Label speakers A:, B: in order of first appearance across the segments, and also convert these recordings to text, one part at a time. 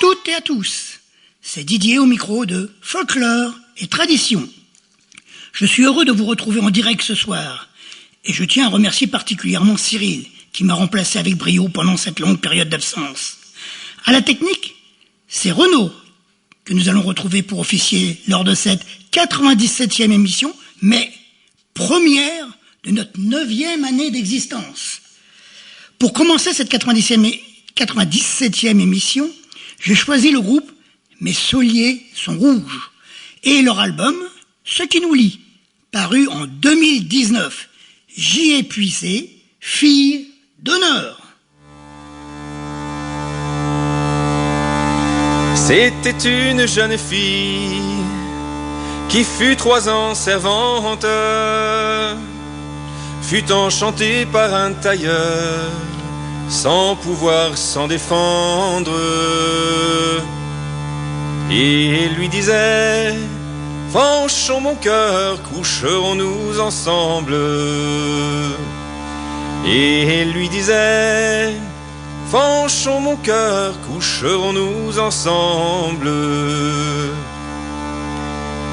A: toutes et à tous, c'est Didier au micro de Folklore et Tradition. Je suis heureux de vous retrouver en direct ce soir et je tiens à remercier particulièrement Cyril qui m'a remplacé avec brio pendant cette longue période d'absence. À la technique, c'est Renaud que nous allons retrouver pour officier lors de cette 97e émission, mais première de notre 9e année d'existence. Pour commencer cette 97e émission, j'ai choisi le groupe Mes Sauliers sont rouges et leur album Ce qui nous lie, paru en 2019. J'y ai puisé, fille d'honneur.
B: C'était une jeune fille qui fut 3 ans servante, fut enchantée par un tailleur sans pouvoir s'en défendre, et lui disait: penchons mon cœur, coucherons-nous ensemble. Et lui disait: penchons mon cœur, coucherons-nous ensemble.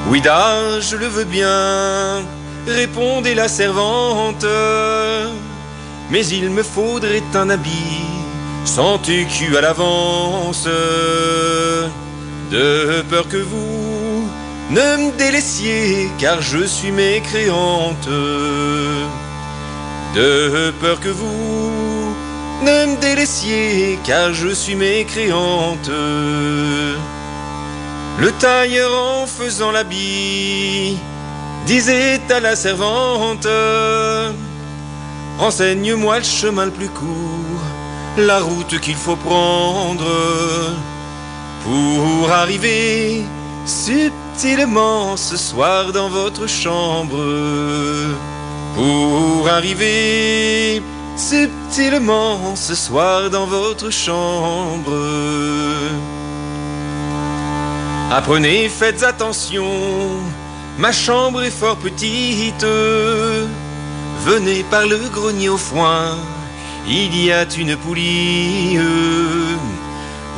B: Oui, da, je le veux bien, répondait la servante, mais il me faudrait un habit sans écu à l'avance, de peur que vous ne me délaissiez, car je suis mécréante. De peur que vous ne me délaissiez, car je suis mécréante. Le tailleur, en faisant l'habit, disait à la servante: renseigne-moi le chemin le plus court, la route qu'il faut prendre pour arriver subtilement ce soir dans votre chambre. Pour arriver subtilement ce soir dans votre chambre. Apprenez, faites attention, ma chambre est fort petite. Venez par le grenier au foin, il y a une poulie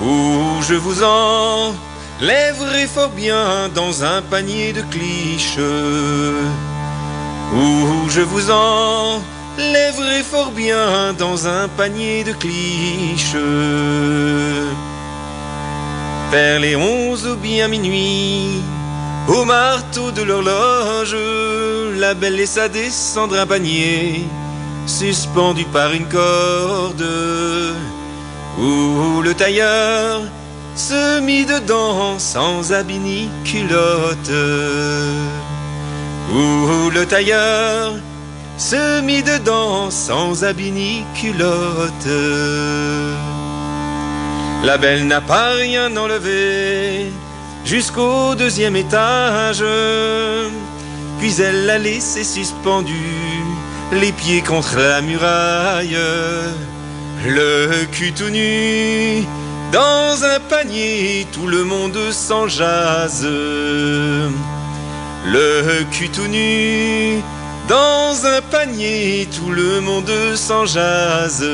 B: où je vous enlèverai fort bien dans un panier de cliches. Où je vous enlèverai fort bien dans un panier de cliches. Vers les 11 ou bien minuit, au marteau de l'horloge, la belle laissa descendre un panier suspendu par une corde, où le tailleur se mit dedans sans habit ni culotte. Où le tailleur se mit dedans sans habit ni culotte. La belle n'a pas rien enlevé jusqu'au 2e étage, puis elle l'a laissé suspendu, les pieds contre la muraille, le cul tout nu dans un panier, tout le monde s'en jase. Le cul tout nu dans un panier, tout le monde s'en jase.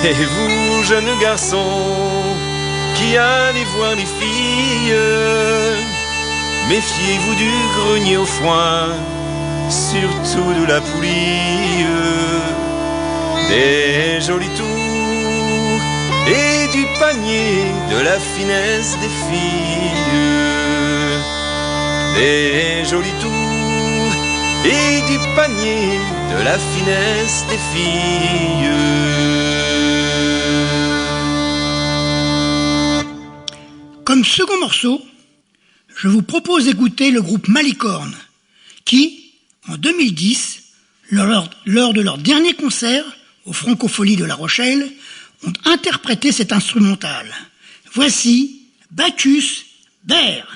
B: Et vous, jeunes garçons, qui allez voir les filles, méfiez-vous du grenier au foin, surtout de la poulie, des jolis tours et du panier, de la finesse des filles. Des jolis tours et du panier, de la finesse des filles.
A: Comme second morceau, je vous propose d'écouter le groupe Malicorne, qui, en 2010, lors de leur dernier concert aux Francopholies de La Rochelle, ont interprété cet instrumental. Voici Bacchus Bear.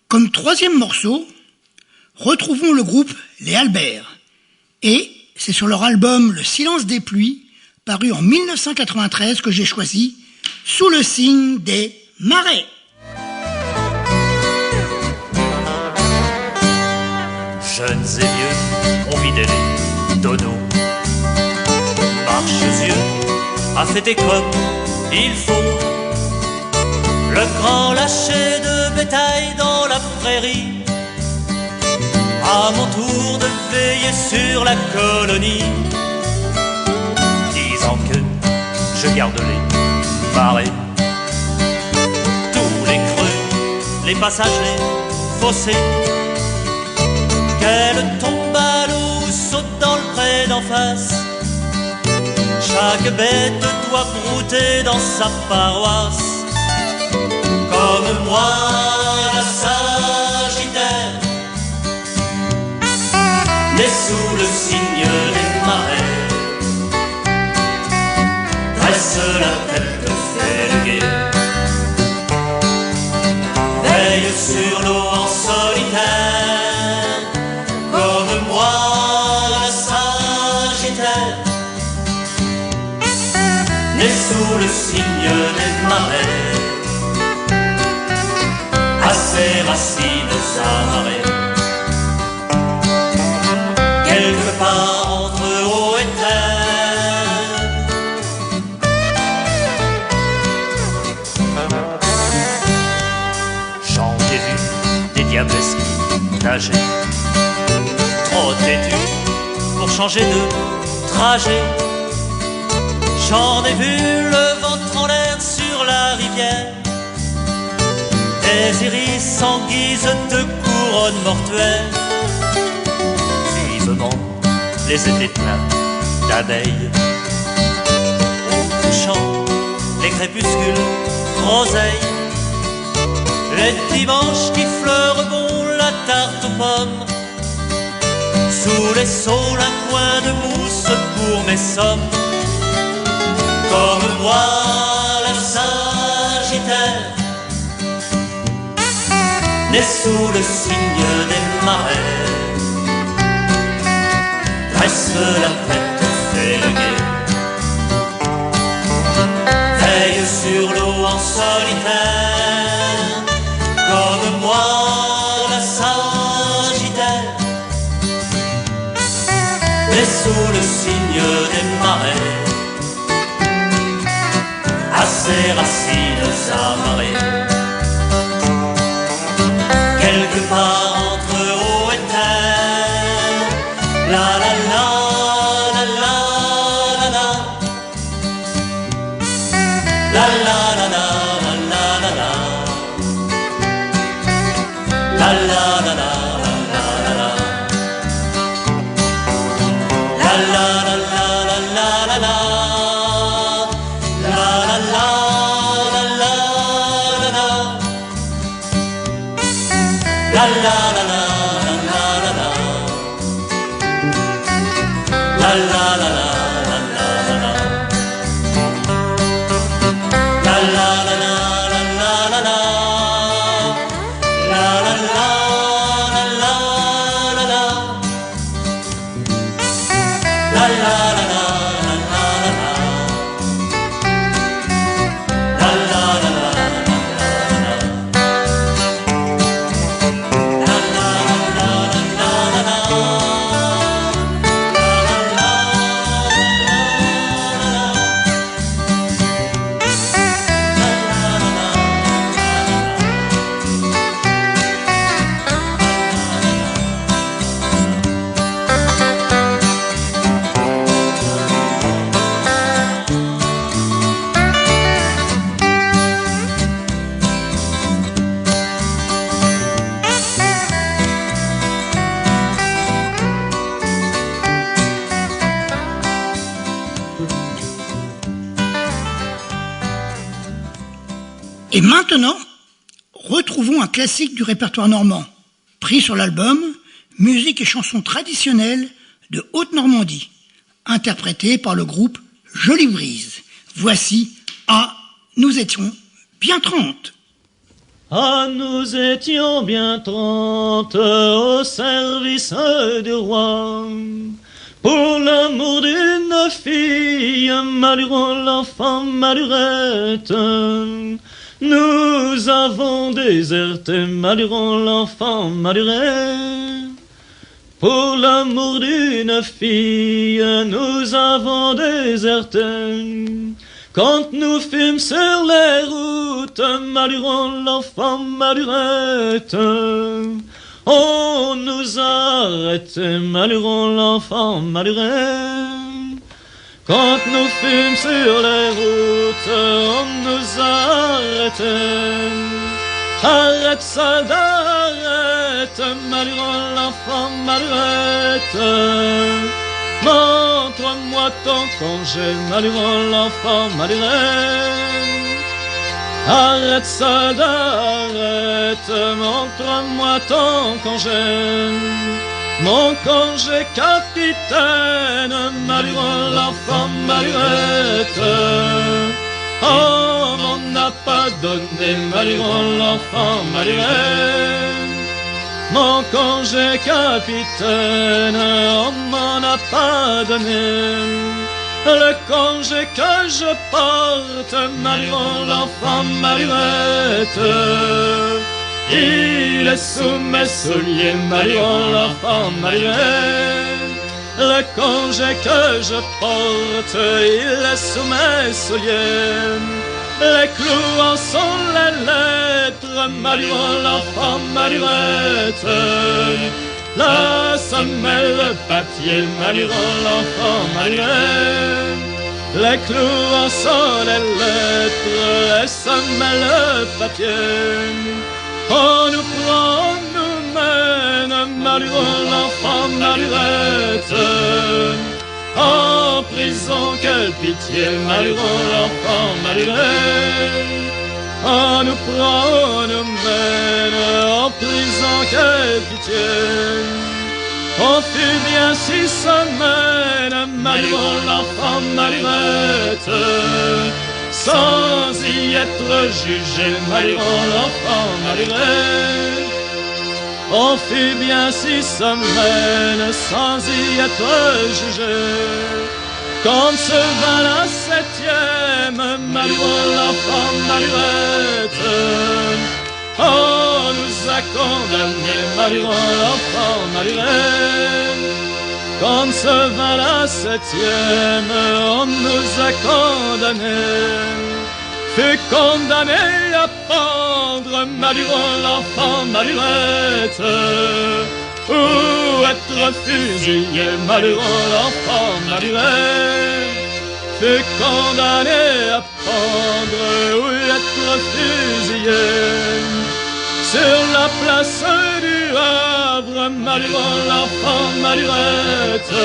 A: Comme troisième morceau, retrouvons le groupe Les Albert. Et c'est sur leur album Le Silence des pluies, paru en 1993, que j'ai choisi Sous le signe des marais.
C: Jeunes et vieux ont vidé les tonneaux. Marchesieux a fêté comme il faut le grand lâcher de bétail dans la prairie. À mon tour de veiller sur la colonie, disant que je garde les marais. Tous les creux, les passages, les fossés, qu'elle tombe à l'eau, saute dans le pré d'en face. Chaque bête doit brouter dans sa paroisse. Comme moi, la Sagittaire, né sous le signe des marais, dresse la tête, fait le guet, veille sur l'eau en solitaire. Comme moi, la Sagittaire, né sous le signe des marais, à ses racines amarrées. Quelque part entre eau et terre, âgé, trop têtu pour changer de trajet. J'en ai vu le ventre en l'air sur la rivière, des iris en guise de couronne mortuaire. Vivement les étés pleins d'abeilles, au couchant les crépuscules groseilles, les dimanches qui fleurent bon la tarte aux pommes, sous les saules un coin de mousse pour mes sommes. Comme moi le Sagittaire, né sous le signe des marais, dresse la tête, fait le guet, veille sur l'eau en solitaire. Comme moi le Sagittaire, né sous le signe des marais, à ses racines amarrées, quelque part entre haut et terre. La la la la la la la, la la la la la la la, la la la la la la la, la la la la la la la. La la la la la la la, la la la la la la la, la la la la la la la, la la la la la la, la la la la la la, la la la la.
A: Et maintenant, retrouvons un classique du répertoire normand, pris sur l'album Musique et chansons traditionnelles de Haute-Normandie, interprété par le groupe Jolie Brise. Voici Ah, nous étions bien 30.
D: Ah, nous étions bien 30 au service du roi. Pour l'amour d'une fille, malheureux l'enfant malheurette, nous avons déserté, malheureux l'enfant malheureux. Pour l'amour d'une fille, nous avons déserté. Quand nous fûmes sur les routes, malheureux l'enfant malheurette, on nous a arrêtés, malheureux l'enfant malheureux. Quand nous fûmes sur les routes, on nous a arrêtés. Arrête, soldat, arrête, malheureux l'enfant malheurette. Montre-moi ton congé, malheureux l'enfant malheureux. Arrête, soldat, arrête, montre-moi ton congé. Mon congé capitaine, malheureux l'enfant malheurette. Oh, m'en a pas donné, malheureux l'enfant malheureux. Mon congé capitaine, on m'en a pas donné. Le congé que je porte, malheureux l'enfant malheurette, il est sous mes souliers, malheureux l'enfant malheureux. Le congé que je porte, il est sous mes souliers. les clous en sont les lettres, Maluron l'enfant Malurette. La semelle, le papier, Maluron l'enfant Malurette. Les clous en sont les lettres, les semelles, le papier. On nous prend, on nous mène, Maluron l'enfant Malurette. En prison, quelle pitié, Maluron l'enfant Malurette. On nous prend, on nous mène, en prison, quelle pitié. On fut bien 6 semaines, Maluron l'enfant Malurette, sans y être jugé, Maluron l'enfant Malurette. On fut bien 6 semaines sans y être jugé. Comme se va la 7e, Maluron l'enfant Malurette. On nous a condamnés, Maluron l'enfant Malurette. Comme se va la 7e, on nous a condamnés. Fut condamné à pendre, Maluron l'enfant Malurette, ou être fusillé, Maluron l'enfant Malurette. Fut condamné à pendre ou être fusillé sur la place du Havre, Maluron l'enfant Malurette.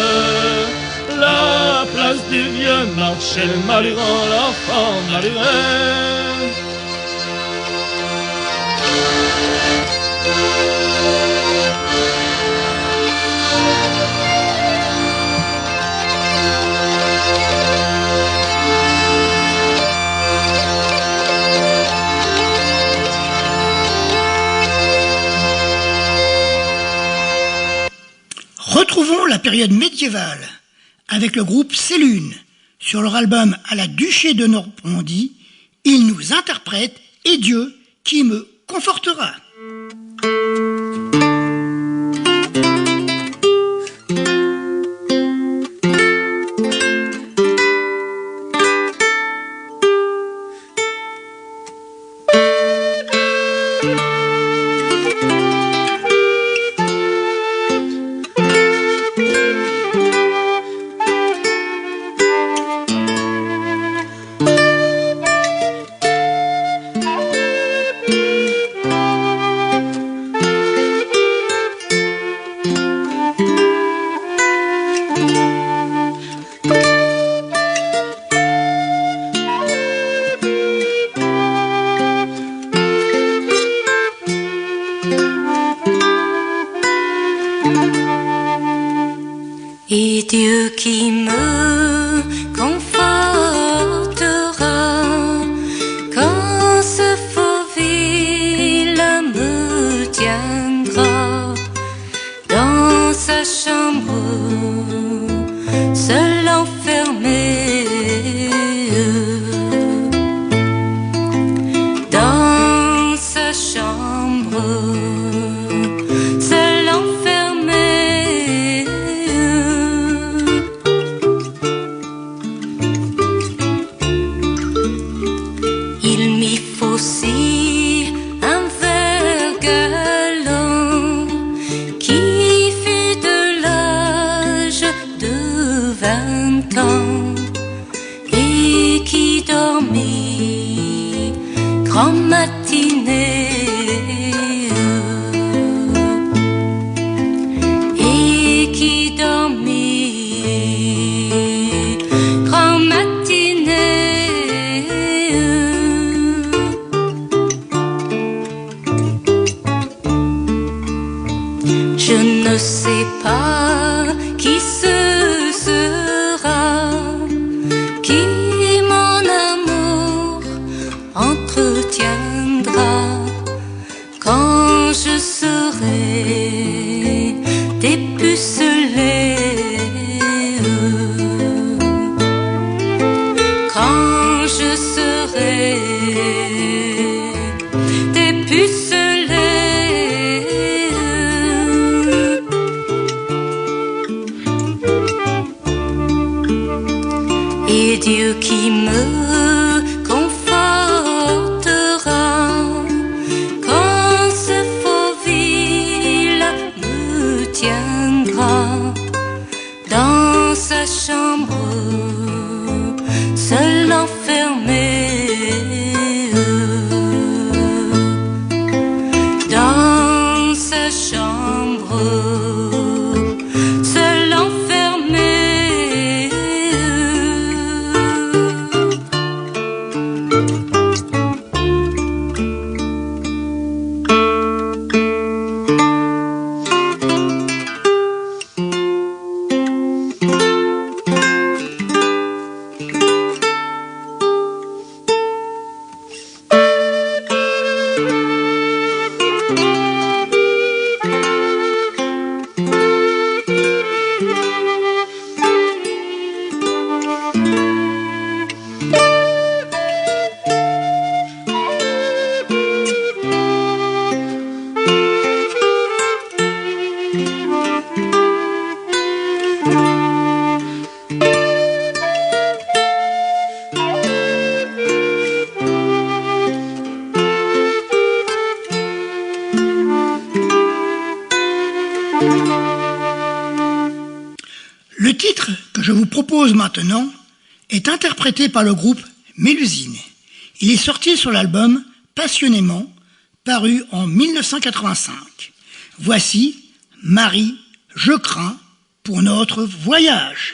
D: La place du vieux marché, Maluron l'enfant Malurette.
A: Retrouvons la période médiévale avec le groupe Célune. Sur leur album À la Duché de Normandie, ils nous interprètent Et Dieu qui me confortera.
E: Et Dieu qui me confortera quand ce fauville me tiendra dans sa chambre, seul enfermé dans sa chambre, seul enfermé. Il m'y faut aussi un verre galant qui fut de l'âge de 20 ans et qui dormit grand matinée et qui dormit grand matinée. Je ne sais pas qui ce sera qui mon amour entretiendra quand je serai dépucelée, quand je serai dépucelée. Et Dieu qui me confortera viendra dans sa chambre, seul enfermé. Dans sa chambre, seul enfermé.
A: Le titre que je vous propose maintenant est interprété par le groupe Mélusine. Il est sorti sur l'album Passionnément, paru en 1985. Voici Marie, je crains pour notre voyage.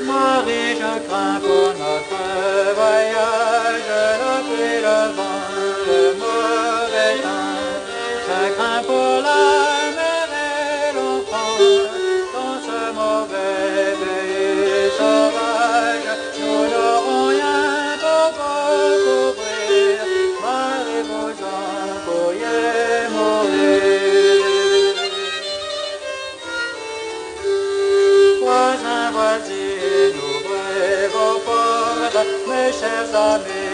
F: Marie, je crains pour notre voyage, la pluie, le vent, le mauvais temps. Je crains pour la mère et l'enfant, dans ce mauvais pays sauvage. Nous n'aurons rien pour vous couvrir. Marie, vous en pourriez mourir. Voisins, voisines, ouvrez vos portes, mes chers amis,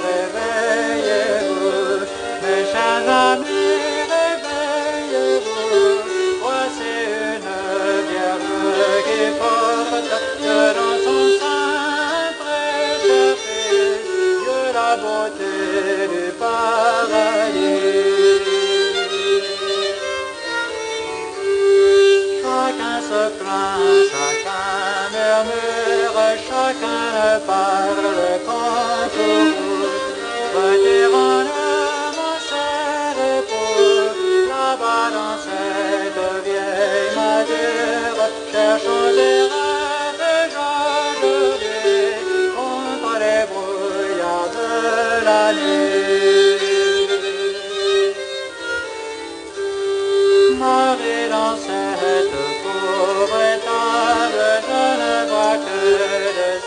F: réveillez-vous. Mes chers amis, réveillez-vous. Voici une vierge qui porte dans son sein précieux fils Dieu la beauté du paradis. Chacun se plaint, chacun murmure, chacun parle contre vous. Retirons mon cher époux, là-bas dans cette vieille masure, cherchons des rêves aujourd'hui contre les brouillards de la nuit. Marie, dans cette pauvre table, je ne vois que des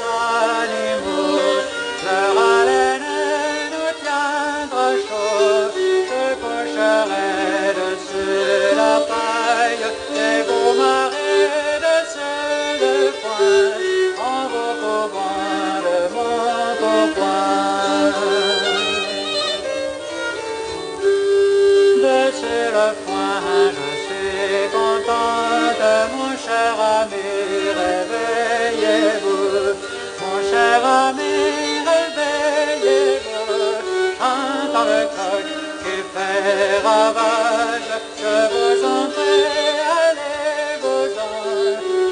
F: animaux. Leur haleine nous tiendra chaud. Je coucherai dessus la paille et vous marrez dessus le foin en vous couvrant de mon pourpoint. Dessus le foin, je suis contente, mon cher ami, réveillez-vous. Mon cher ami, réveillez-vous. Chante le coq qui fait ravage, je vous en prie, allez-vous-en,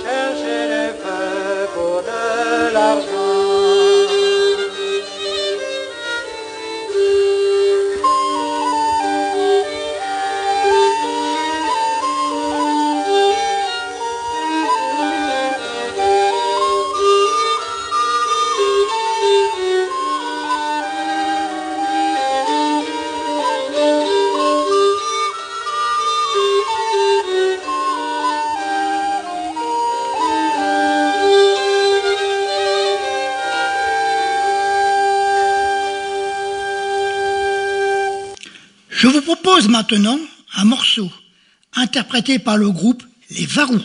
F: cherchez du feu pour de l'argent.
A: Je vous propose maintenant un morceau interprété par le groupe Les Varous.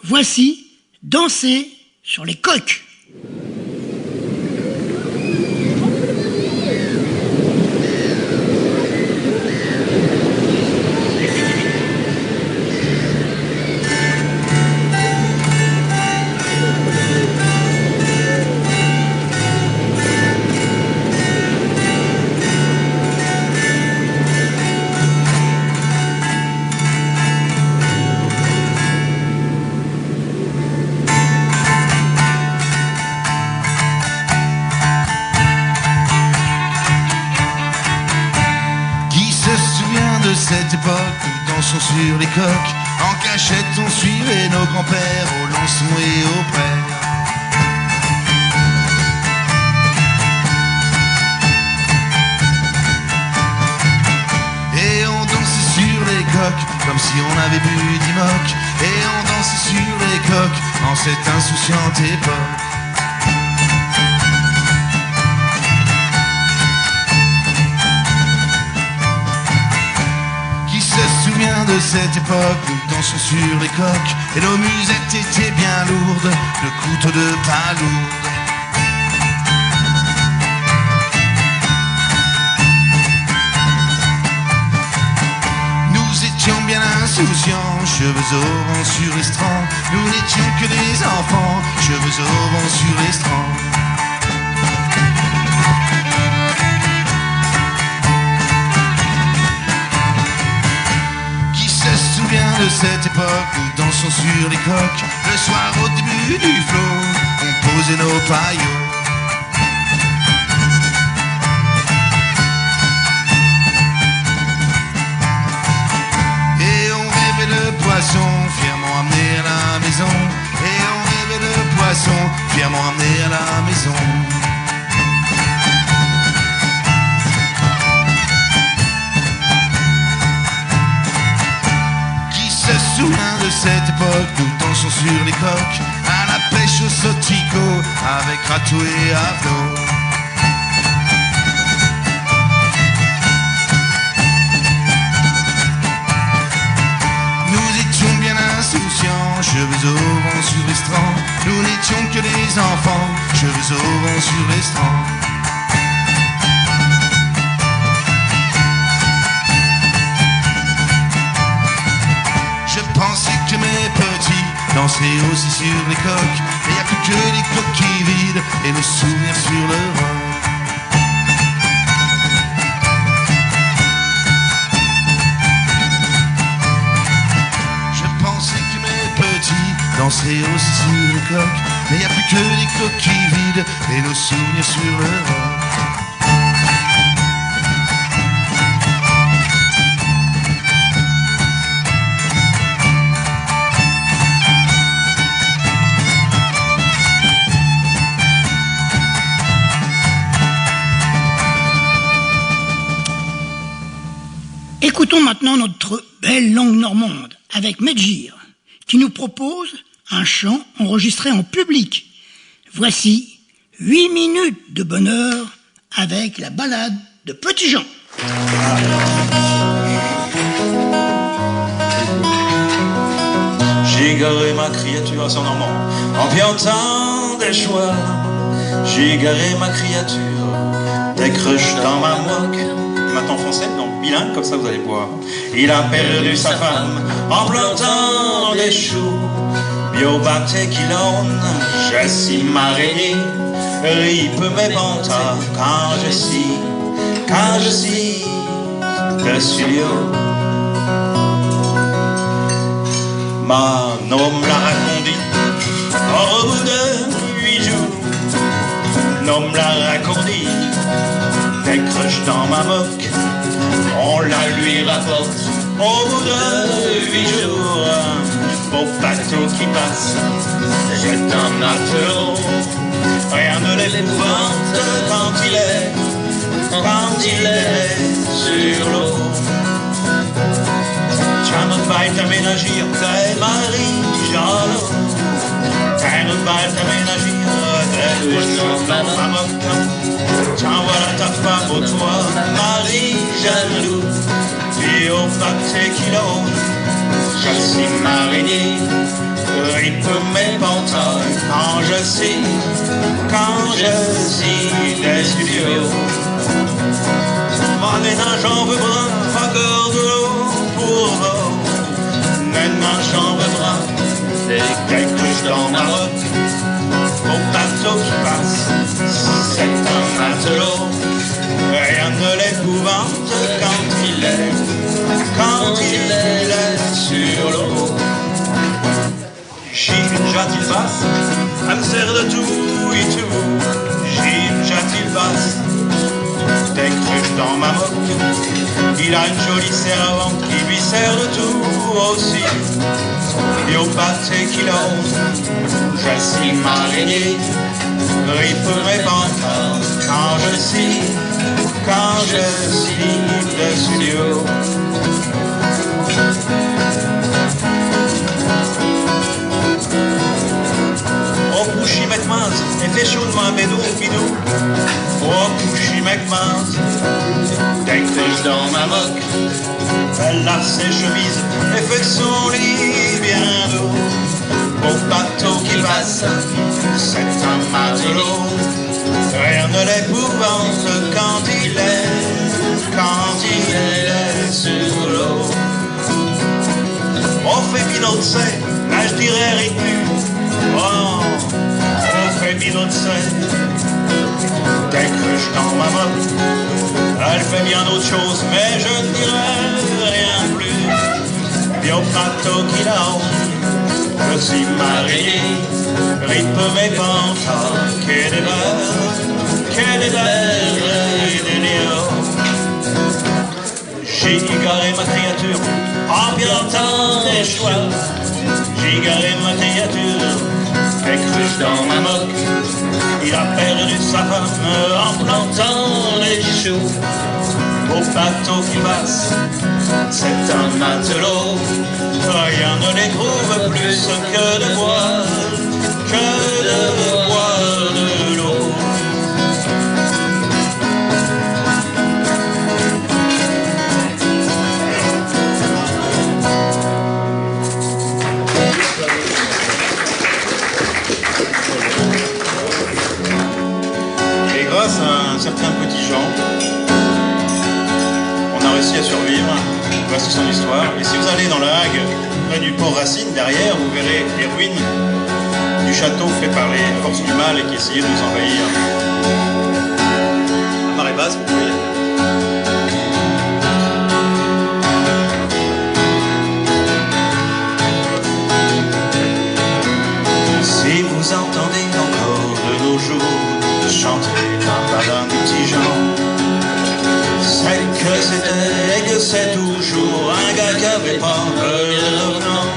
A: Voici Danser sur les coques.
G: Cette époque où dansons sur les coques, en cachette on suivait nos grands-pères au lançon et au prêtre. Et on dansait sur les coques comme si on avait bu d'Imoc. Et on dansait sur les coques en cette insouciante époque. De cette époque, nous dansons sur les coques et nos musettes étaient bien lourdes, le couteau de palourde. Nous étions bien insouciants, cheveux au vent sur estran. Nous n'étions que des enfants, cheveux au vent sur estran. De cette époque, nous dansons sur les coques. Le soir au début du flot, on posait nos paillots. Et on rêvait de poissons, fièrement amenés à la maison. Et on rêvait de poissons, fièrement amenés à la maison. De cette époque, nous dansons sur les coques, à la pêche au sauticot, avec râteau et avenot. Nous étions bien insouciants, cheveux au vent sur l'estran. Nous n'étions que des enfants, cheveux au vent sur l'estran. Que mes petits danseraient aussi sur les coques. Et y a plus que des coquilles vides et nos souvenirs sur le roc. Je pensais que mes petits danseraient aussi sur les coques. Mais y a plus que des coquilles vides et nos souvenirs sur le roc.
A: Écoutons maintenant notre belle langue normande avec Medjir, qui nous propose un chant enregistré en public. Voici 8 minutes de bonheur avec la ballade de Petit Jean.
C: J'ai garé ma créature, c'est en normand, en piantant des choix. J'ai garé ma créature, des cruches dans ma moque. Maintenant en français, non, bilingue, comme ça vous allez voir. Il a perdu sa femme en plantant des choux. Biobaté qui l'onne, je suis marainé. Ripe mes pantas quand je suis dessus l'eau. Ma homme l'a raconté, au bout de 8 jours. L'homme l'a raconté, des cruches dans ma moque. On la lui rapporte, au bout de 8 jours. Beau bateau qui passe, c'est un matelot. Rien ne l'épouvante quand il est sur l'eau. Tiens, ne pas t'aménagir, t'es Marie-Jeanne. Tiens, ne pas t'aménagir, t'es dans ma moque. Tiens, voilà ta femme au toit, Marie-Jeanne. Puis au pâté qui l'onne, je suis marinier. Ripe mes pantalons quand je
B: suis, quand je suis des studios. Maintenant j'en veux bras, encore de l'eau pour vous. Maintenant j'en veux bras, des couches dans ma route. Au bateau qui passe, c'est un matelot. Rien ne l'épouvante quand il est sur l'eau. Jim-Jat il passe, elle me sert de tout et tout. Jim-Jat il passe, des cruches dans ma moque. Il a une jolie servante qui lui sert de tout aussi. Et au pâté qu'il ose, je suis marinier. Ripe mes pantalons quand je suis de studio. Oh Pouchy McMahon, et fait chaud de ma bédou bidou. Oh Pouchy McMahon, des cruches dans ma moque. Elle lave ses chemises et fait son lit bien doux. Au bateau qui passe, c'est un matelot. Rien ne l'épouvante quand il est sur l'eau. On fait Pinot de sel, là je dirais Ritu. Oh, on fait Pinot de sel, des cruches dans ma moque. Elle fait bien d'autres choses, mais je ne dirais rien plus. Et au bateau qui lance, je suis marié, rythme mes pantalons, qu'elle est belle et des lions. J'ai égaré ma créature en pilotant les choix. J'ai égaré ma créature, des cruches dans ma moque. Il a perdu sa femme en plantant les choux. Au bateau qui passe, c'est un matelot. Rien ne les trouve plus que de boire de l'eau. Et grâce à un certain petit Jean, on a réussi à survivre. Voici son histoire. Et si vous allez dans la Hague, près du port Racine, derrière, vous verrez les ruines du château fait par les forces du mal et qui essayaient de nous envahir. À marée basse, vous pouvez. Si vous entendez encore de nos jours chanter un badin du petit Jean, c'est que c'était et que c'est toujours un gars qui avait pas peur de revenant.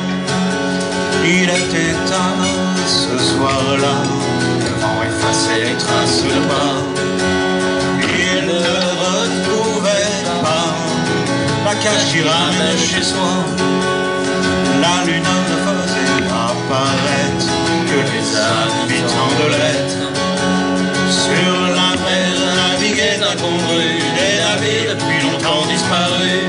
B: Il était tard ce soir-là, devant effacer les traces de pas. Il ne retrouvait pas la cage qui ramène chez soi. La lune ne faisait apparaître que les habitants de l'être. Sur la mer naviguait incongru des navires depuis longtemps disparus.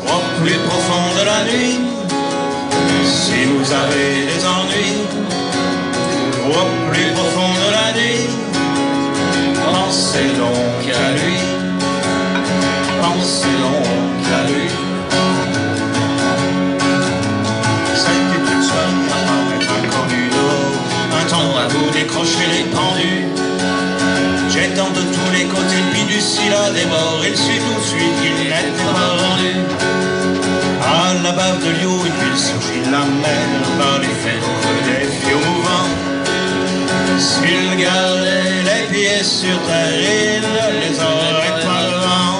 B: Au plus profond de la nuit, si vous avez des ennuis, au plus profond de la nuit, pensez donc à lui, pensez donc à lui. C'était une soirée à paraître inconnu dehors, un temps à vous décrocher les pendus. J'étends de tous les côtés, puis du scylla des morts, il suit tout de suite qu'il n'était pas rendu. À la bave de Lyon, une ville surgit la mer, par les fenêtres des fiaux mouvants. S'il gardait les pieds sur terre, il ne les aurait pas le vent.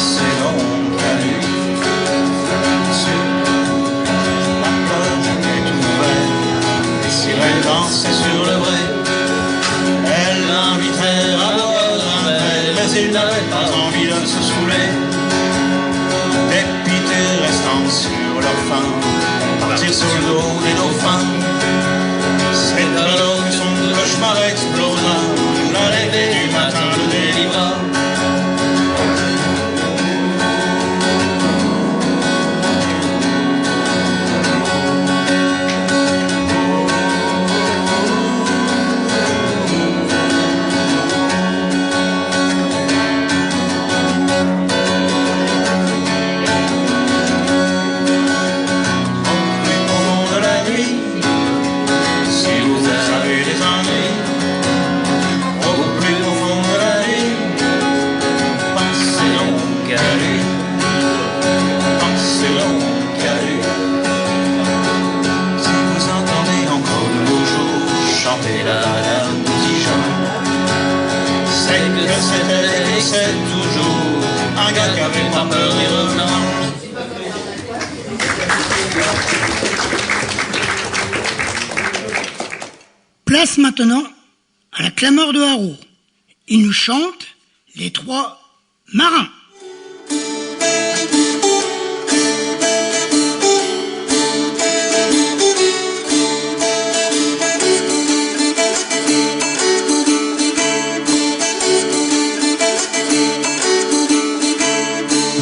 C: Pensez donc à lui. Sur la porte est ouverte, et si elle dansait sur le vrai, elle l'inviterait à boire un verre, mais il n'avait pas envie de se saouler. Dépité restant sur leur faim, partir sur le dos des dauphins. C'est alors que son cauchemar explosa, la levée du matin le délivra. C'est toujours un gars qui avait pas peur des revenants.
A: Place maintenant à la clameur de Haro. Ils nous chantent les trois marins.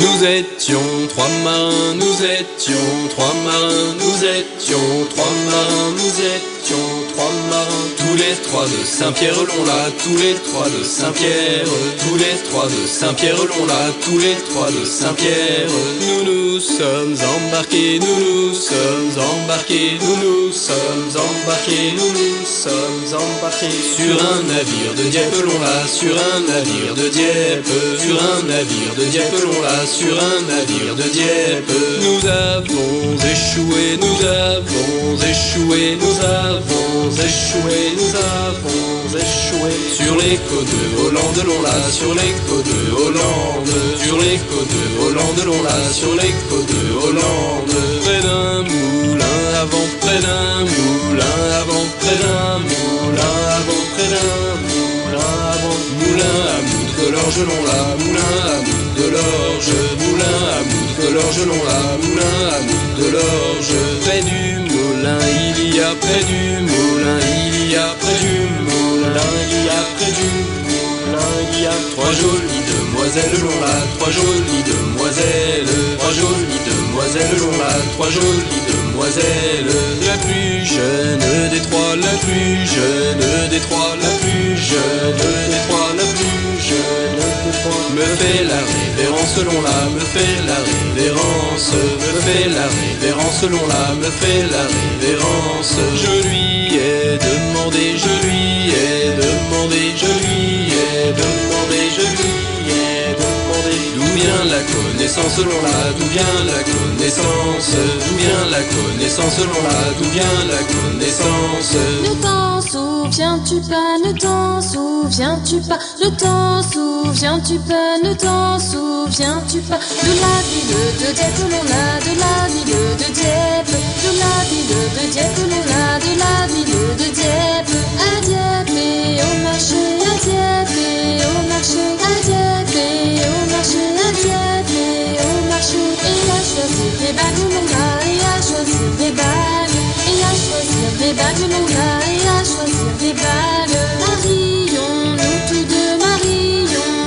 H: Nous étions trois marins, nous étions trois marins, nous étions trois marins, nous étions trois marins. Tous les trois de Saint-Pierre-Long-là, tous les trois de Saint-Pierre, tous les trois de Saint-Pierre-Long-là, tous les trois de Saint-Pierre. Nous nous sommes embarqués, nous nous sommes embarqués, nous nous sommes embarqués, nous nous sommes embarqués sur un navire de Dieppe-Long-là, sur un navire de Dieppe, sur un navire de Dieppe-Long-là, sur un navire de Dieppe. Nous avons échoué, nous avons échoué, nous avons échoué, nous avons échoué sur les côtes de Hollande, Long-là, sur les côtes de Hollande, sur les côtes de Hollande, Long-là, sur les côtes de Hollande. Près d'un moulin avant, près d'un moulin avant, près d'un moulin avant, près d'un moulin avant, moulin à moudre de l'orge, Long-là, moulin à moudre de l'orge, moulin à moudre de l'orge, Long-là, moulin à moudre de l'orge. Près du moulin, il y a près du moulin, il y a près du moulin, il y a près du moulin, il y a trois jolies demoiselles, Long-là, trois jolies demoiselles, trois jolies demoiselles, Long-là, trois jolies demoiselles. La plus jeune des trois, la plus jeune des trois, la plus jeune des trois, la plus jeune des trois, me fait la révérence, Long-là, me fait la révérence, me fait la révérence, Long-là, me fait la révérence. Je lui ai demandé, je lui ai demandé, je lui ai demandé, je lui ai demandé d'où vient la connaissance, Long-là, d'où vient la connaissance, d'où vient la connaissance, Long-là, d'où vient la connaissance.
I: Ne t'en souviens-tu pas, ne t'en souviens-tu pas, ne t'en souviens-tu pas, ne t'en souviens-tu pas de la ville de Dieppe, Long-là, de la ville de Dieppe, de la ville de Dieppe, Long-là, de la ville de Dieppe. À Dieppe et au marché, à Dieppe et au marché, à Dieppe et au marché, à Dieppe et au marché. Et à choisir des bagues, Long-là, et à choisir des bagues, et à choisir des bagues, Long-là, et à choisir des bagues. Marions-nous tous deux, marions-nous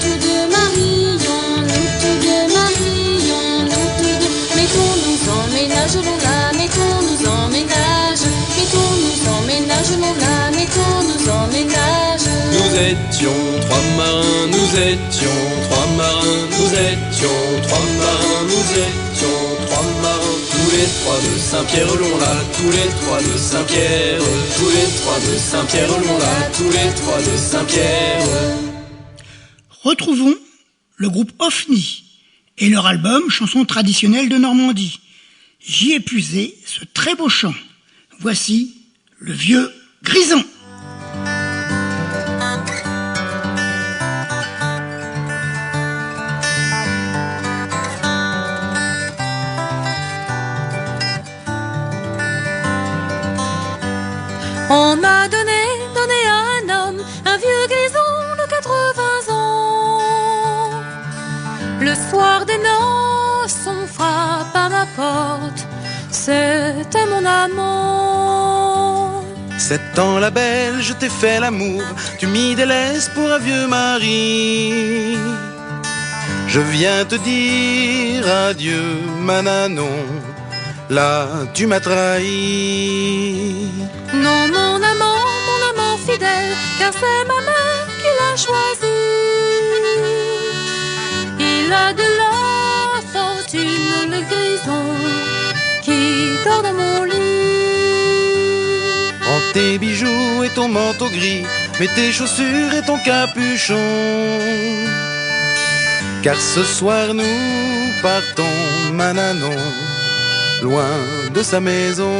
I: tous deux, marions-nous tous deux, marions-nous tous deux. Mettons-nous en ménage, Long-là, mettons-nous en ménage, mettons-nous en ménage, Long-là, mettons-nous en ménage.
H: Nous étions trois marins, nous étions trois marins, nous étions trois marins, nous étions trois marins. Tous les trois de Saint-Pierre-Long-là, tous les trois de Saint-Pierre, tous les trois de Saint-Pierre-Long-là, tous les trois de Saint-Pierre.
A: Retrouvons le groupe Ofni et leur album Chansons traditionnelles de Normandie. J'y ai puisé ce très beau chant. Voici le vieux Grison.
I: On m'a donné à un homme, un vieux grison de 80 ans. Le soir des noces, on frappe à ma porte, c'était mon amant.
G: 7 ans la belle, je t'ai fait l'amour, tu m'y délaisses pour un vieux mari. Je viens te dire adieu, Mananon, là tu m'as trahi.
I: Non, mon amant fidèle, car c'est ma mère qui l'a choisi. Il a de la fortune, le grison, qui dort dans mon lit.
G: Prends tes bijoux et ton manteau gris, mets tes chaussures et ton capuchon, car ce soir nous partons, Mananon, loin de sa maison.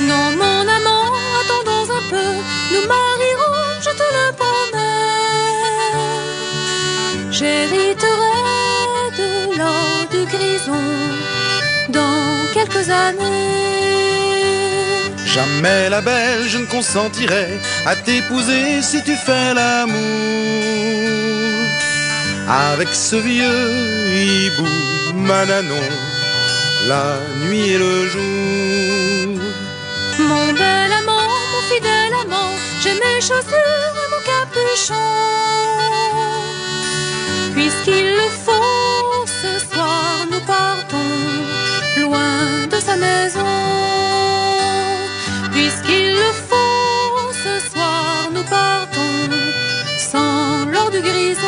I: Non, mon amant, attendons un peu, nous marierons, je te le promets. J'hériterai de l'or du grison dans quelques années.
G: Jamais la belle, je ne consentirai à t'épouser si tu fais l'amour avec ce vieux hibou, Mananon, la nuit et le jour.
I: Mon bel amant, mon fidèle amant, j'ai mes chaussures et mon capuchon. Puisqu'il le faut, ce soir nous partons loin de sa maison. Puisqu'il le faut, ce soir nous partons sans l'or du grison.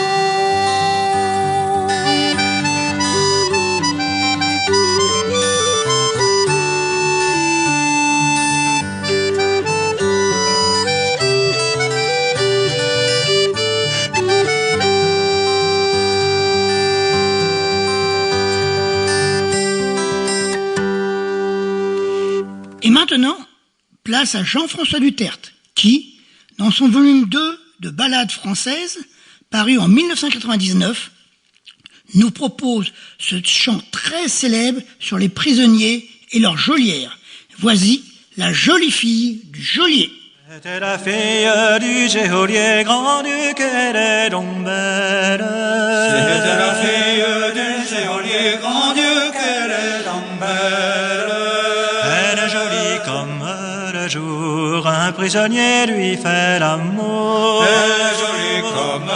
A: Et maintenant, place à Jean-François Duterte, qui, dans son volume 2 de ballades françaises, paru en 1999, nous propose ce chant très célèbre sur les prisonniers et leurs geôlières. Voici la jolie fille du geôlier.
C: C'était la fille du geôlier, grand-duc, elle est donc belle.
F: C'était la fille du geôlier, grand-duc, elle est donc belle.
C: Elle est jolie comme le jour, un prisonnier lui fait l'amour.
F: Elle est jolie comme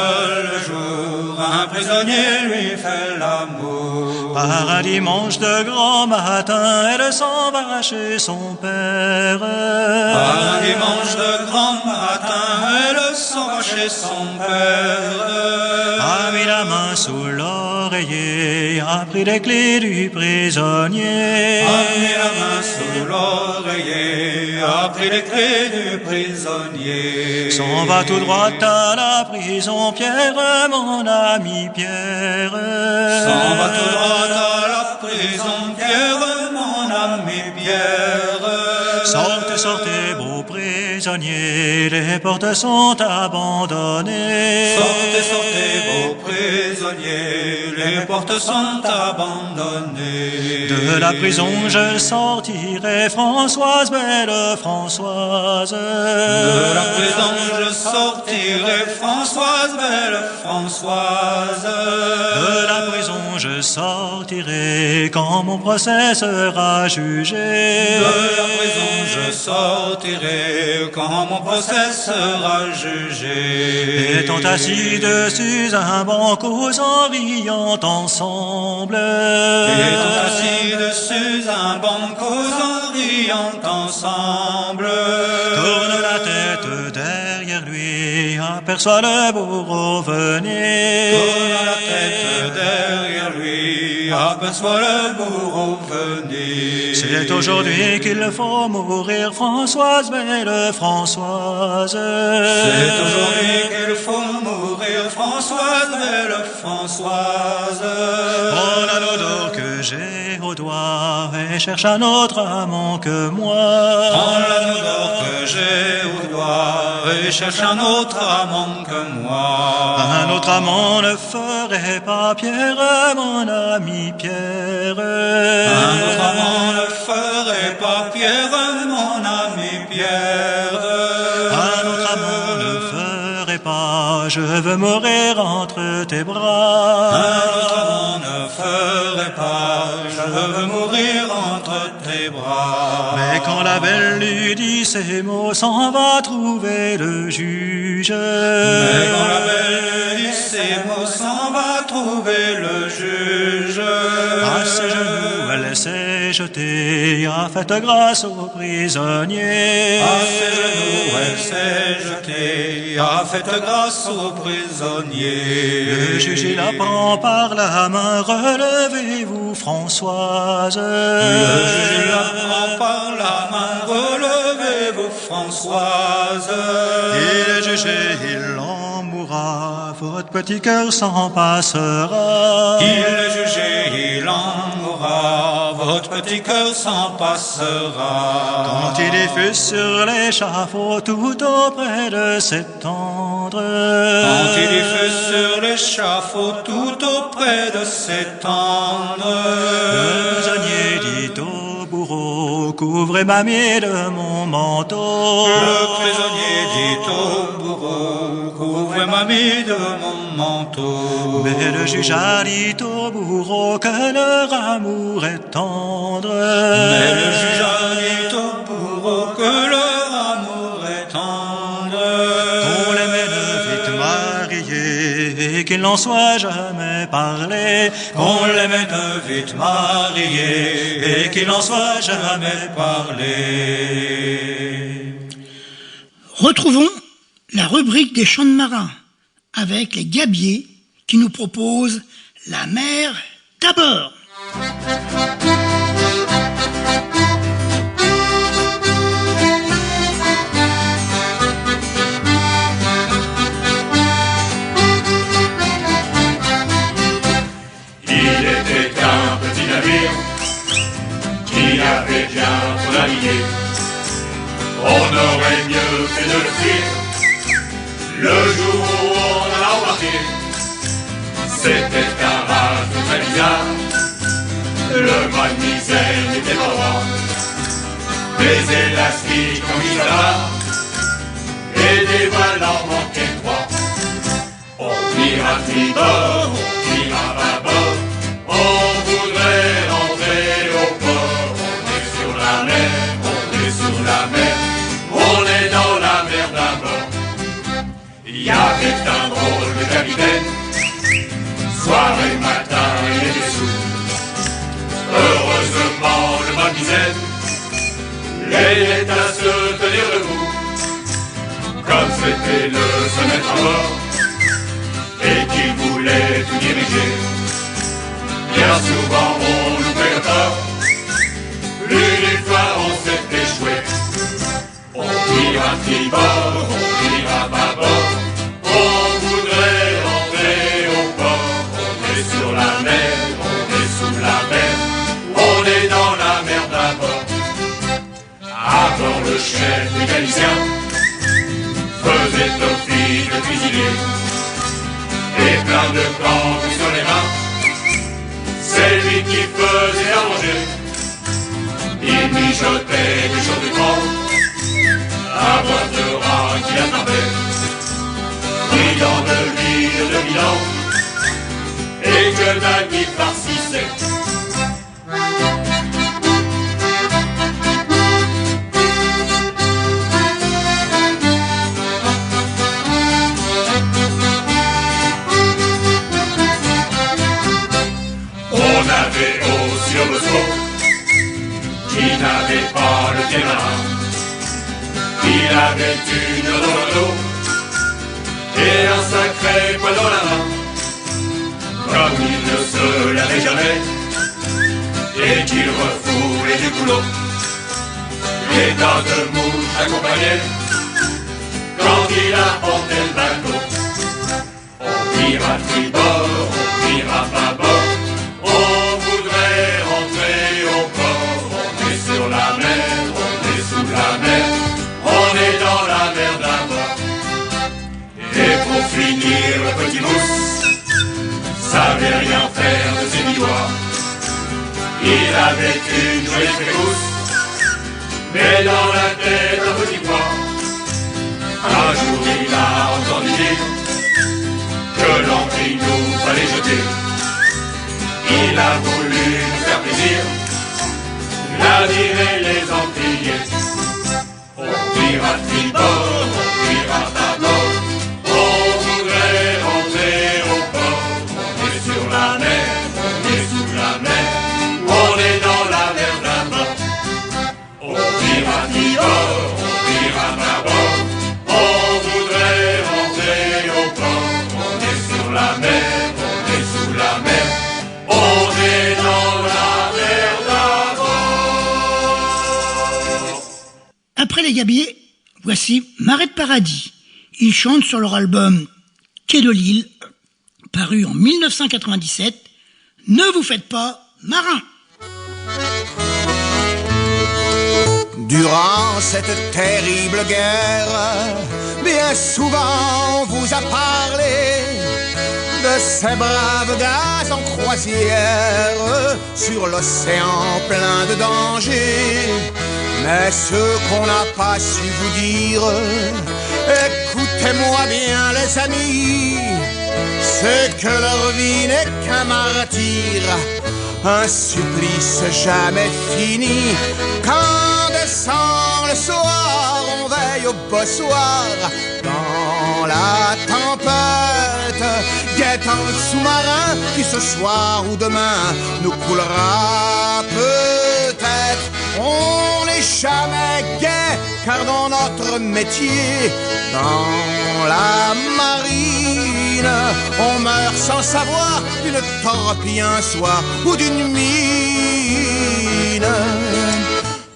F: le jour, un prisonnier lui fait l'amour.
C: Par un dimanche de grand matin, elle s'en va chez son père.
F: Par un dimanche de grand matin, elle s'en va chez son père.
C: A mis la main sous l'oreiller, a pris les clés du prisonnier.
F: A mis la main sous l'oreiller, a pris les clés du prisonnier.
C: S'en va tout droit à la prison, Pierre, mon ami Pierre.
F: S'en va tout droit à la prison, Pierre, mon ami Pierre.
C: Sortez, sortez, beaux prisonniers, les portes sont abandonnées.
F: Sortez, sortez, beaux prisonniers, les portes sont abandonnées.
C: De la prison je sortirai, Françoise, belle Françoise.
F: De la prison je sortirai, Françoise, belle Françoise.
C: De la prison je sortirai, quand mon procès sera jugé.
F: De la prison je sortirai, quand mon procès sera jugé.
C: Étant assis dessus un banc, causant, riant ensemble.
F: Étant assis dessus un banc, causant, riant ensemble.
C: Tourne la tête derrière lui, aperçoit le bourreau venir.
F: Tourne la tête derrière lui, aperçoit le bourreau venir.
C: C'est aujourd'hui qu'il faut mourir, Françoise, belle Françoise.
F: C'est aujourd'hui qu'il faut mourir, Françoise, belle Françoise.
C: On a l'odeur que que j'ai au doigt et cherche un autre amant que moi.
F: Prends l'anneau d'or que j'ai au doigt et cherche un autre amant que moi.
C: Un autre amant ne ferait pas Pierre, mon ami Pierre.
F: Un autre amant ne ferait pas Pierre, mon ami Pierre.
C: Un autre amant ne ferait pas, je veux mourir entre tes bras.
F: Un autre amant ne ferait pas, je veux mourir entre tes bras.
C: Mais quand la belle lui dit ces mots, s'en va trouver le juge.
F: Mais quand la belle lui dit ces mots, s'en va trouver le juge.
C: À ses genoux, elle s'est jetée, a fait grâce au prisonnier.
F: À ses genoux, elle s'est jetée, a fait grâce au prisonnier.
C: Le juge, il la prend par la main, relevez-vous, Françoise.
F: Le juge, il la prend par la main, relevez-vous, Françoise.
C: Il est jugé, il en mourra, votre petit cœur s'en passera.
F: Il est jugé, il en mourra, votre petit cœur s'en passera.
C: Quand il y fut sur l'échafaud, tout auprès de s'étendre.
F: Quand il y fut sur l'échafaud, tout auprès de s'étendre.
C: Le prisonnier dit au bourreau, couvrez mamie de mon manteau.
F: Le prisonnier dit au bourreau, couvrez mamie de mon manteau.
C: Mais le juge a dit au bourreau que leur amour est tendre.
F: Mais le juge a dit au bourreau que leur amour est tendre.
C: Qu'on les mène vite mariés et qu'il n'en soit jamais parlé.
F: Qu'on les mène vite mariés et qu'il n'en soit jamais parlé.
A: Retrouvons la rubrique des chants de marins avec les gabiers qui nous proposent la mer d'abord.
D: Il était un petit navire qui avait bien trop navigué. On aurait mieux fait de le fuir le jour où on l'a embarqué. C'était un radeau très bizarre, le mademoiselle n'était pas droit. Des élastiques en mise à barre et des voiles en manquaient trois. On vire à tribord, on vire à bâbord, on voudrait rentrer au port. On est sur la mer, on est sur la mer, on est dans la mer d'abord. Il y avait un drôle de capitaine, soir et matin il était sous. Heureusement le mademoiselle l'aidait à se tenir debout. Comme c'était le seul maître à bord et qu'il voulait tout diriger, bien souvent on loupait le port. Une fois on s'est échoué. On vire à tribord, on vire à bâbord, on voudrait rentrer au port. On est sur la mer, on est sous la mer, on est dans la mer d'abord. À bord le chef mécanicien faisait office de cuisinier et plein de cambres sur les mains. C'est lui qui faisait à manger. Il mijotait des choses de grand à boire de rang qu'il attrapait, brillant de l'huile de Milan et que Dany farcissait. On avait aussi le Bosco qui n'avait pas le pied marin. Il avait une dans le dos et un sacré poil dans la main. Comme il ne se lavait jamais et qu'il refoulait du boulot, les dents de mouche accompagnaient quand il apportait le bateau. On vire à tribord, on vire à bâbord, on voudrait avait une jolie fréquence, mais dans la tête un petit poids. Un jour il a entendu dire que l'Ambrino fallait jeter. Il a voulu nous faire plaisir, la et les Antillais. On dira tribord, on dira bâbord, on voudrait rentrer au port. On est sur la mer, on est sous la mer, on est dans la mer là-bas. On dira tribord, on dira bâbord, on voudrait rentrer au port. On est sur la mer, on est sous la mer, on est dans la mer d'abord.
A: Après les Gabiers, voici Marais de Paradis. Ils chantent sur leur album Quai de l'Île, paru en 1997. Ne vous faites pas marin.
J: Durant cette terrible guerre, bien souvent on vous a parlé de ces braves gars en croisière sur l'océan plein de dangers. Mais ce qu'on n'a pas su vous dire, écoutez-moi bien les amis, c'est que leur vie n'est qu'un martyr, un supplice jamais fini. Quand descend le soir, on veille au bossoir, dans la tempête, guettant le sous-marin qui ce soir ou demain nous coulera peut-être. On n'est jamais gai, car dans notre métier, dans la marine, on meurt sans savoir d'une torpille un soir ou d'une mine.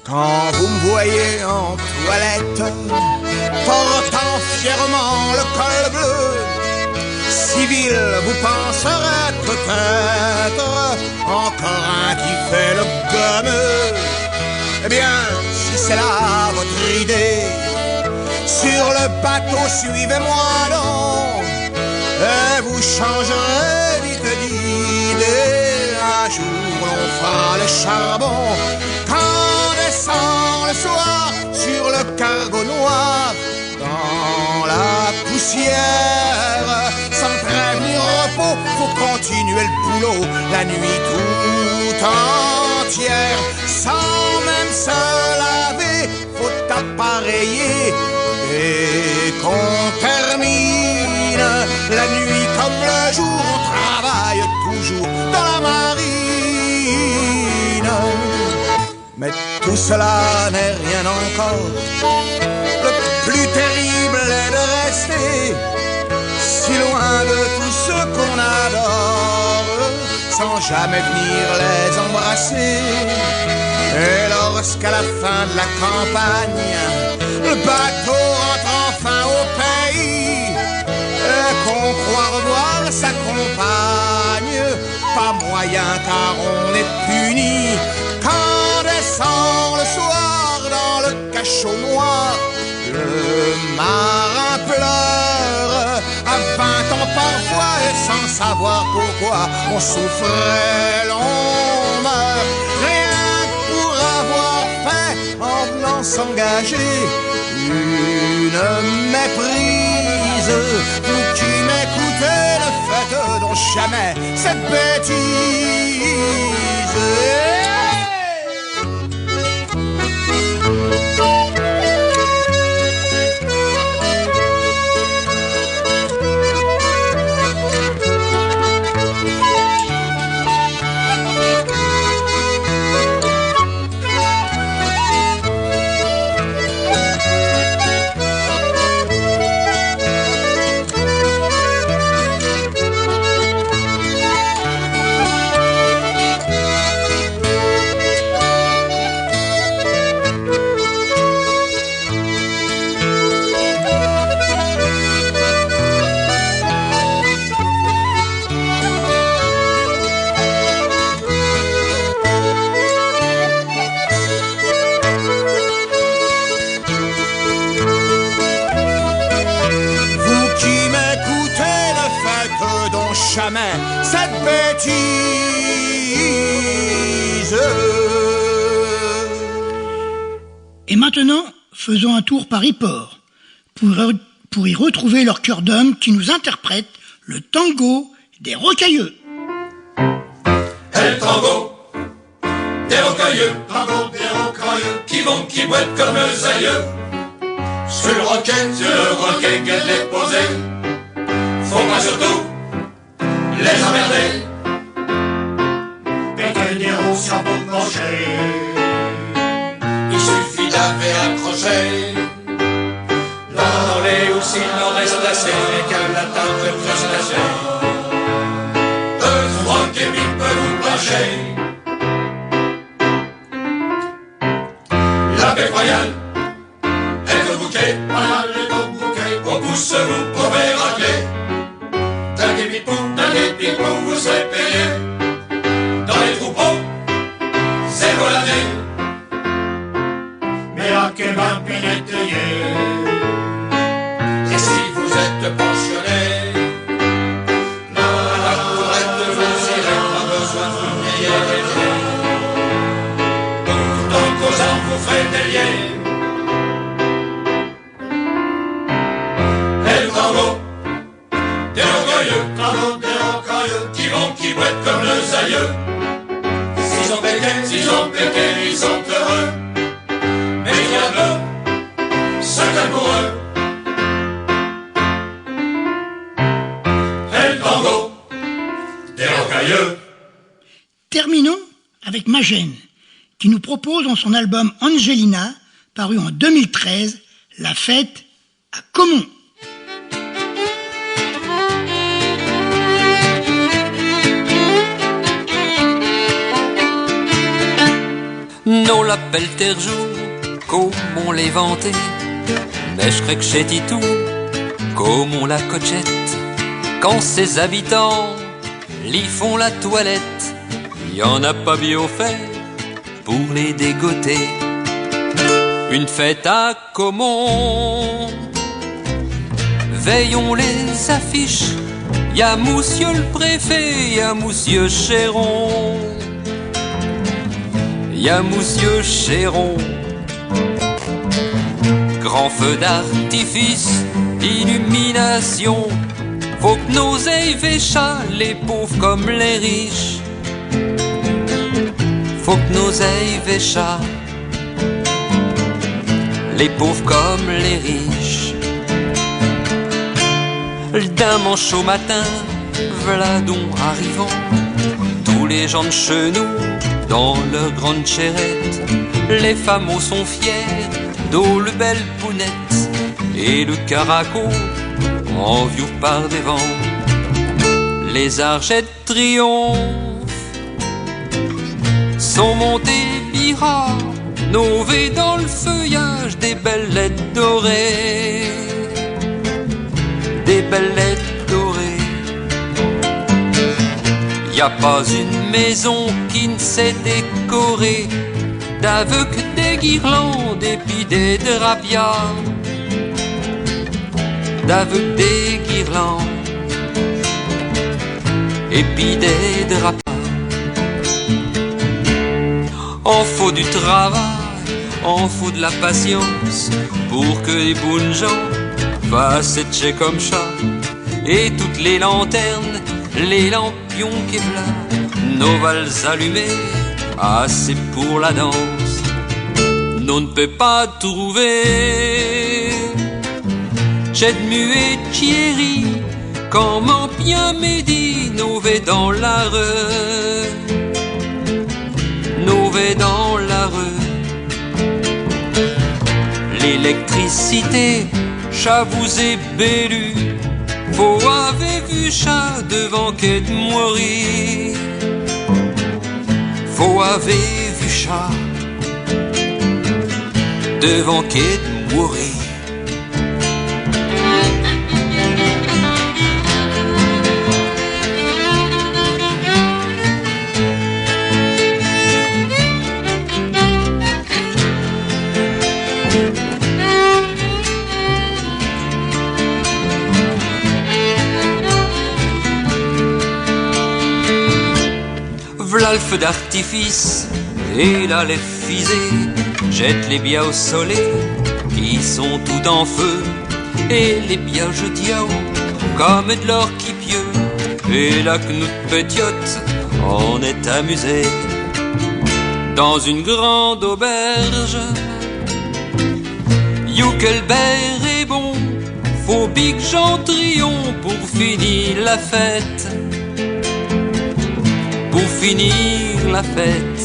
J: Quand vous me voyez en toilette, portant fièrement le col bleu, civil, vous penserez peut-être encore un qui fait le gommeux. Eh bien, si c'est là votre idée, sur le bateau suivez-moi donc, et vous changerez vite d'idée. Un jour l'on fera le charbon, quand descend le soir sur le cargo noir, dans la poussière, sans trêve ni repos, faut continuer le boulot la nuit tout entière. Sans même se laver, faut appareiller et qu'on termine. La nuit comme le jour, on travaille toujours dans la marine. Mais tout cela n'est rien encore. Le plus terrible est de rester si loin de tout ce qu'on adore, sans jamais venir les embrasser. Et lorsqu'à la fin de la campagne, le bateau rentre enfin au pays, et qu'on croit revoir sa compagne, pas moyen car on est puni. Quand descend le soir dans le cachot noir, le marin pleure à 20 ans parfois, et sans savoir pourquoi on souffrait, l'on meurt. En venant s'engager une méprise, vous qui m'écoutez, ne faites donc jamais cette bêtise.
A: maintenant, faisons un tour par Iport pour y retrouver leur cœur d'homme qui nous interprète le tango des rocailleux.
D: El tango des rocailleux, qui vont, qui boitent comme les aïeux. Sur le roquet qu'elle est posée, faut pas surtout les emmerder. Péter des roues sur pour pencher, il suffit d'avoir accroché. Dans les housses il n'en reste assez, et que la tarte crustacée. Eux, roquet vite peut vous pencher. La bec royale est au bouquet, on pousse, vous pouvez racler. D'un guépipou, vous serez payé. Dans les troupeaux, c'est vos l'année. Mais à kebab pinétayé. Et si vous êtes pensionné, à la courette vous irez, pas besoin de vous payer. Tout en causant vous ferez des liens. Et le tango des rocailleux, qui vont, qui boitent comme les aïeux. S'ils ont péqué, ils sont heureux. Mais il y a deux secrets pour eux. Et le tango des rocailleux.
A: Terminons avec Magène, qui nous propose dans son album Angelina, paru en 2013, la fête à Caumont.
K: Non, l'appel terre jour, comme on l'est vanté, mais je crée que chez Titou, comme on la cochette, quand ses habitants l'y font la toilette, y en a pas bien fait pour les dégoter. Une fête à Caumont, veillons les affiches, y a monsieur le préfet, y a monsieur Chéron. Y'a monsieur Chéron, grand feu d'artifice, illumination. Faut que nos ailes véchas, les pauvres comme les riches. Faut que nos ailes véchas, les pauvres comme les riches. D'un manche au matin, v'ladon arrivant, tous les gens de chenou dans leur grande chérette, les femmes sont fiers, d'eau le belle pounette, et le caraco en view par des vents. Les archettes triomphent, sont montées biras, novées dans le feuillage, des belles lettres dorées, des belles lettres dorées. Y a pas une maison qui ne s'est décorée d'aveux que des guirlandes et puis des drapias, d'aveux que des guirlandes et puis des drapas. En faut du travail, en faut de la patience pour que les bonnes gens fassent etcher comme chat, et toutes les lanternes, les lampions qui v'là, nos valses allumées, assez pour la danse. Non ne peut pas trouver j'ai de muet Thierry, quand m'en bien midi, nové dans la rue, nové dans la rue. L'électricité, chat vous est bellu, faut avez vu chat devant qu'est de mourir. Faut avez vu chat devant qu'est de mourir. V'là le feu d'artifice Et là les fisées jettent les biens au soleil qui sont tout en feu. Et les biens je diao comme de l'or qui pieux. Et là que notre petite on est amusé dans une grande auberge. Youkelbert est bon, faut big Gentrion pour finir la fête. Pour finir la fête.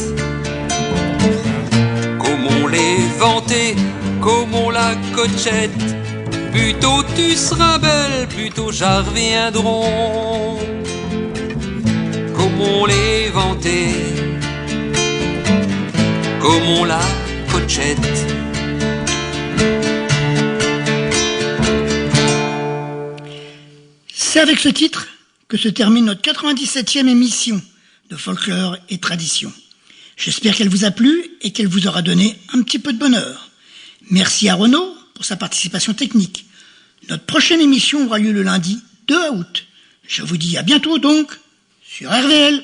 K: Comme on les vantait, comme on la cochette. Plutôt tu seras belle, plutôt j'en reviendrons. Comme on les vantait, comme on la cochette.
A: C'est avec ce titre que se termine notre 97e émission de Folklore et Tradition. J'espère qu'elle vous a plu et qu'elle vous aura donné un petit peu de bonheur. Merci à Renaud pour sa participation technique. Notre prochaine émission aura lieu le lundi 2 août. Je vous dis à bientôt donc sur RVL.